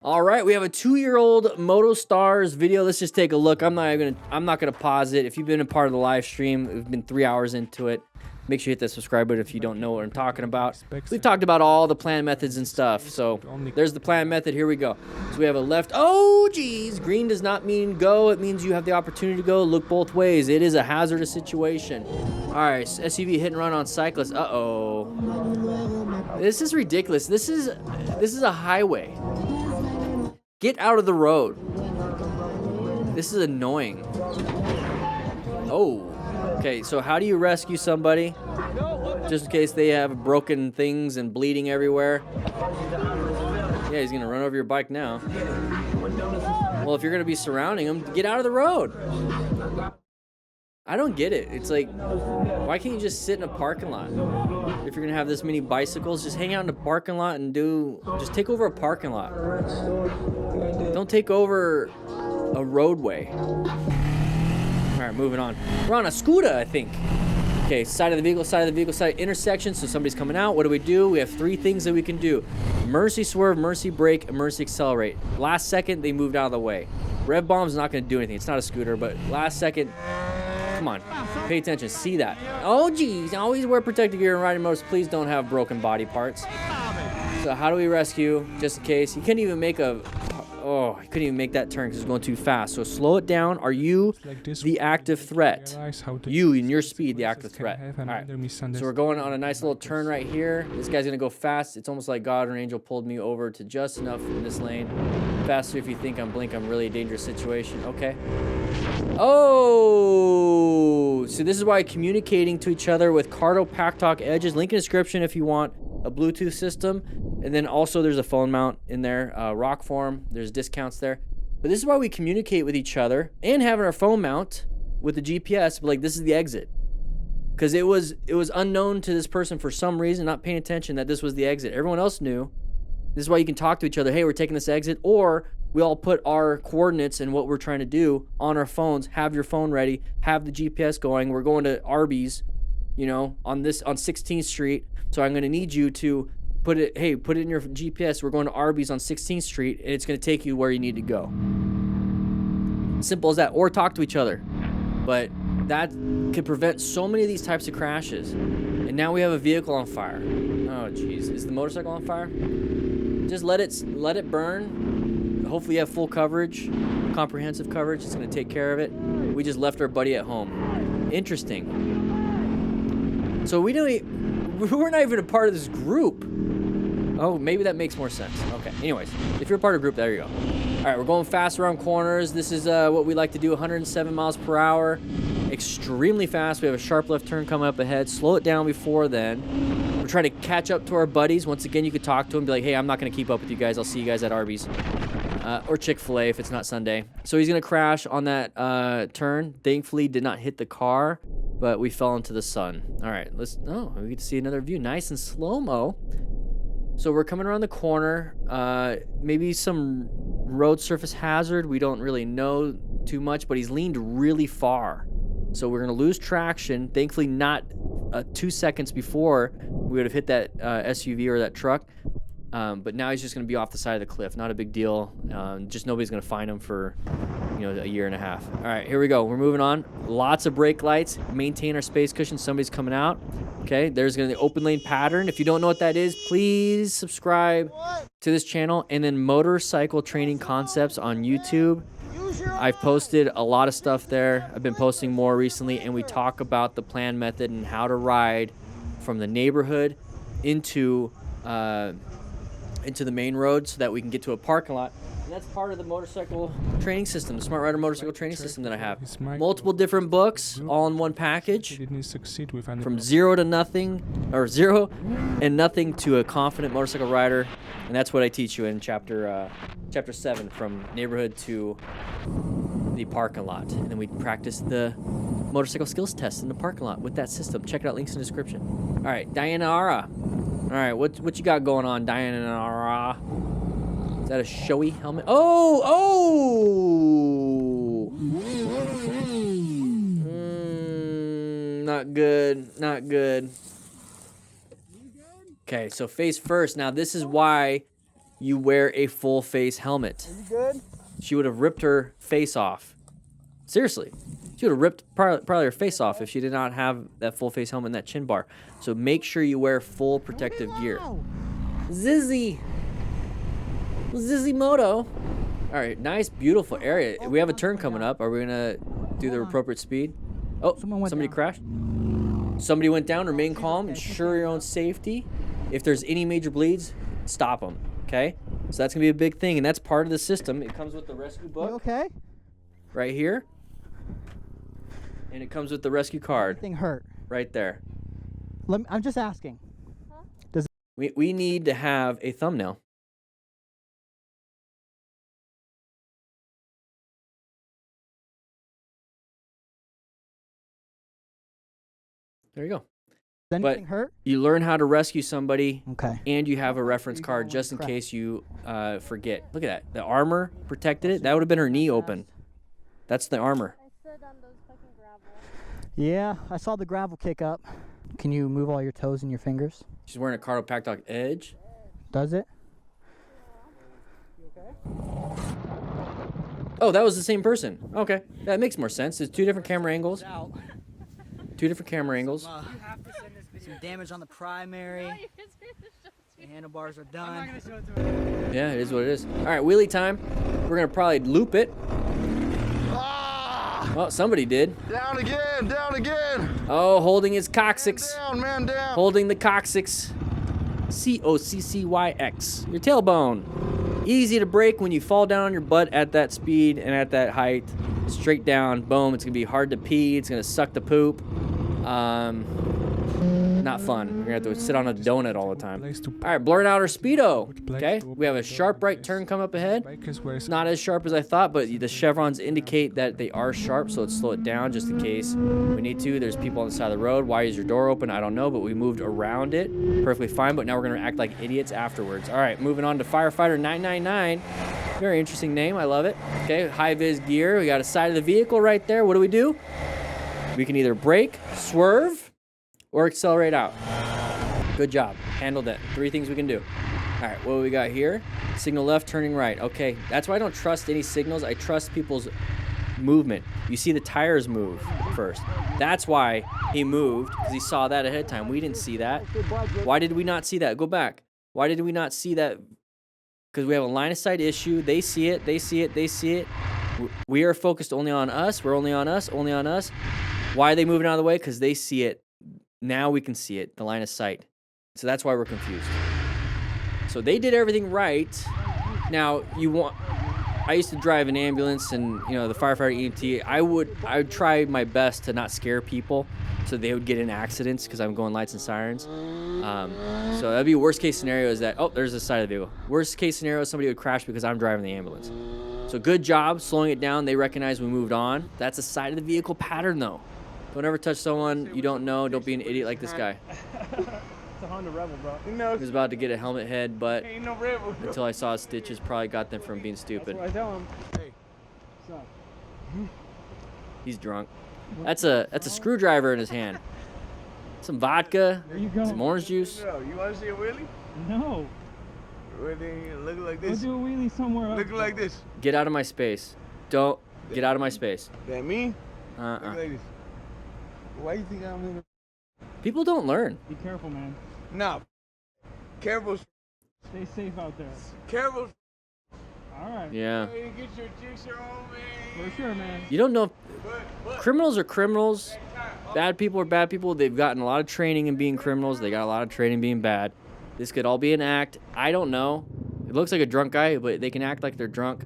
All right, we have a 2-year-old Moto Stars video. Let's just take a look. I'm not gonna pause it. If you've been a part of the live stream, we've been 3 hours into it. Make sure you hit that subscribe button if you don't know what I'm talking about. We've talked about all the plan methods and stuff. So there's the plan method. Here we go. So we have a left. Oh, geez. Green does not mean go. It means you have the opportunity to go. Look both ways. It is a hazardous situation. All right, SUV hit and run on cyclists. Uh-oh. This is ridiculous. This is a highway. Get out of the road. This is annoying. Oh. Okay, so how do you rescue somebody? Just in case they have broken things and bleeding everywhere. Yeah, he's gonna run over your bike now. Well, if you're gonna be surrounding him, get out of the road. I don't get it. It's like, why can't you just sit in a parking lot? If you're gonna have this many bicycles, just hang out in the parking lot and just take over a parking lot. Don't take over a roadway. All right, moving on. We're on a scooter, I think. Okay, side of the vehicle, side intersection. So somebody's coming out. What do? We have 3 things that we can do. Emergency swerve, emergency brake, emergency accelerate. Last second, they moved out of the way. Rev bomb's not gonna do anything. It's not a scooter, but last second, come on, pay attention, see that. Oh geez, always wear protective gear and riding motors. Please don't have broken body parts. So how do we rescue, just in case? You couldn't even make that turn because it's going too fast. So slow it down. Are you the active threat? You and your speed, the active threat. All right. So we're going on a nice little turn right here. This guy's going to go fast. It's almost like God or an angel pulled me over to just enough in this lane. Faster if you think I'm blink. I'm really a dangerous situation. Okay. Oh, so this is why communicating to each other with Cardo Pack Talk Edges. Link in the description if you want a Bluetooth system. And then also there's a phone mount in there, rock form. There's discounts there. But this is why we communicate with each other and having our phone mount with the GPS. But like, this is the exit. Because it was unknown to this person for some reason, not paying attention that this was the exit. Everyone else knew. This is why you can talk to each other. Hey, we're taking this exit. Or we all put our coordinates and what we're trying to do on our phones. Have your phone ready. Have the GPS going. We're going to Arby's, on 16th Street. So I'm going to need you to put it in your GPS. We're going to Arby's on 16th Street, and it's going to take you where you need to go. Simple as that. Or talk to each other. But that could prevent so many of these types of crashes. And now we have a vehicle on fire. Oh, jeez. Is the motorcycle on fire? Just let it burn. Hopefully you have full coverage, comprehensive coverage. It's going to take care of it. We just left our buddy at home. Interesting. So we're not even a part of this group. Oh, maybe that makes more sense. Okay. Anyways, if you're a part of a group, there you go. All right, we're going fast around corners. This is what we like to do, 107 miles per hour. Extremely fast. We have a sharp left turn coming up ahead. Slow it down before then. We're trying to catch up to our buddies. Once again, you could talk to them, be like, hey, I'm not going to keep up with you guys. I'll see you guys at Arby's. Or Chick-fil-A if it's not Sunday. So he's going to crash on that turn. Thankfully, did not hit the car, but we fell into the sun. All right, we get to see another view. Nice and slow-mo. So we're coming around the corner. Maybe some road surface hazard. We don't really know too much, but he's leaned really far. So we're going to lose traction. Thankfully, not 2 seconds before we would have hit that SUV or that truck. But now he's just going to be off the side of the cliff. Not a big deal. Just nobody's going to find him for, a year and a half. All right, here we go. We're moving on. Lots of brake lights. Maintain our space cushion. Somebody's coming out. Okay, there's going to be open lane pattern. If you don't know what that is, please subscribe to this channel. And then motorcycle training concepts on YouTube. I've posted a lot of stuff there. I've been posting more recently, and we talk about the plan method and how to ride from the neighborhood into the main road so that we can get to a parking lot. And that's part of the motorcycle training system, the Smart Rider motorcycle training system that I have. Multiple different books all in one package. From zero and nothing to a confident motorcycle rider. And that's what I teach you in chapter 7, from neighborhood to the parking lot. And then we practice the motorcycle skills test in the parking lot with that system. Check it out, links in the description. All right, Diana. All right, what you got going on, Diana? Is that a showy helmet? Oh! Not good. Okay, so face first. Now, this is why you wear a full face helmet. Are you good? She would have ripped her face off. Seriously. She would have ripped probably her face off if she did not have that full face helmet and that chin bar. So make sure you wear full protective gear. Zizzy Moto. All right, nice, beautiful area. We have a turn coming up. Are we gonna do the appropriate speed? Oh, somebody crashed. Somebody went down. Remain calm. Ensure your own safety. If there's any major bleeds, stop them. Okay? So that's gonna be a big thing, and that's part of the system. It comes with the rescue book. You okay? Right here. And it comes with the rescue card. Anything hurt? Right there. I'm just asking. Huh? We need to have a thumbnail. There you go. Does anything hurt? You learn how to rescue somebody, okay, and you have a reference card just in case you forget. Look at that. The armor protected it. That would have been her knee open. That's the armor. I stood on those fucking gravel. Yeah, I saw the gravel kick up. Can you move all your toes and your fingers? She's wearing a Cardo Pack Dog Edge. Does it? Yeah. You okay? Oh, that was the same person. Okay, that makes more sense. There's two different camera angles. Two different camera angles. Some damage on the primary. The handlebars are done. Yeah, it is what it is. All right, wheelie time. We're gonna probably loop it. Oh, somebody did. Down again, down again. Oh, holding his coccyx. Down, man, down. Holding the coccyx. COCCYX. Your tailbone. Easy to break when you fall down on your butt at that speed and at that height. Straight down, boom. It's gonna be hard to pee. It's gonna suck the poop. Not fun. We're gonna have to sit on a donut all the time. All right, blurring out our speedo. Okay, we have a sharp right turn coming up ahead. It's not as sharp as I thought, but the chevrons indicate that they are sharp, so let's slow it down just in case we need to. There's people on the side of the road. Why is your door open? I don't know, but we moved around it perfectly fine, but now we're gonna act like idiots afterwards. All right, moving on to Firefighter 999. Very interesting name, I love it. Okay, high-vis gear. We got a side of the vehicle right there. What do? We can either brake, swerve, or accelerate out. Good job. Handled it. 3 things we can do. All right, what do we got here? Signal left, turning right. Okay, that's why I don't trust any signals. I trust people's movement. You see the tires move first. That's why he moved, because he saw that ahead of time. We didn't see that. Why did we not see that? Go back. Why did we not see that? Because we have a line of sight issue. They see it, they see it, they see it. We are focused only on us. We're only on us, only on us. Why are they moving out of the way? Because they see it. Now we can see it, the line of sight. So that's why we're confused. So they did everything right. Now, I used to drive an ambulance and, you know, the firefighter EMT. I would try my best to not scare people so they would get in accidents because I'm going lights and sirens. So that'd be worst case scenario is that, oh, there's the side of the vehicle. Worst case scenario is somebody would crash because I'm driving the ambulance. So good job slowing it down. They recognize we moved on. That's a side of the vehicle pattern though. Don't ever touch someone you don't know. Don't be an idiot like this guy. It's a Honda Rebel, bro. He was about to get a helmet head, but Ain't no Rebel, bro. until I saw his stitches, probably got them from being stupid. That's what I tell him. Hey, what's up? He's drunk. That's a screwdriver in his hand. Some vodka, There you go. some orange juice. Yo, you want to see a wheelie? No. Really? Looking like We'll this. do a wheelie somewhere else. Looking like this. Get out of my space. Don't get out of my space. That me? Uh-uh. Look like this. Why you think I'm in the... People don't learn. Be careful, man. Nah. Careful. Stay safe out there. Careful. All right. Yeah. Hey, get your jigsaw on, man. For sure, man. You don't know. Criminals are criminals. Bad people are bad people. They've gotten a lot of training in being criminals. They got a lot of training being bad. This could all be an act. I don't know. It looks like a drunk guy, but they can act like they're drunk.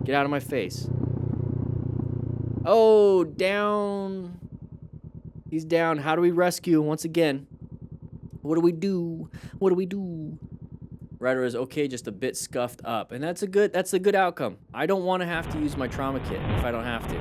Get out of my face. Oh, down. He's down. How do we rescue once again? What do we do? What do we do? Rider is okay, just a bit scuffed up. And that's a good outcome. I don't want to have to use my trauma kit if I don't have to.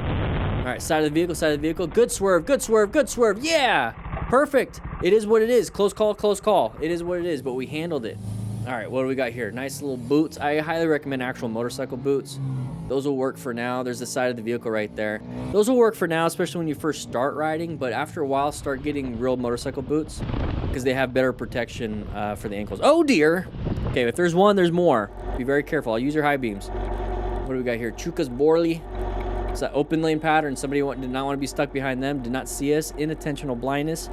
All right, side of the vehicle, side of the vehicle. Good swerve, good swerve, good swerve. Yeah, perfect. It is what it is. Close call, close call. It is what it is, but we handled it. All right, what do we got here? Nice little boots. I highly recommend actual motorcycle boots. Those will work for now. There's the side of the vehicle right there. Those will work for now, especially when you first start riding, but after a while, start getting real motorcycle boots because they have better protection for the ankles. Oh, dear. Okay, if there's one, there's more. Be very careful. I'll use your high beams. What do we got here? Chukas Borley. It's that open lane pattern. Somebody did not want to be stuck behind them. Did not see us. Inattentional blindness.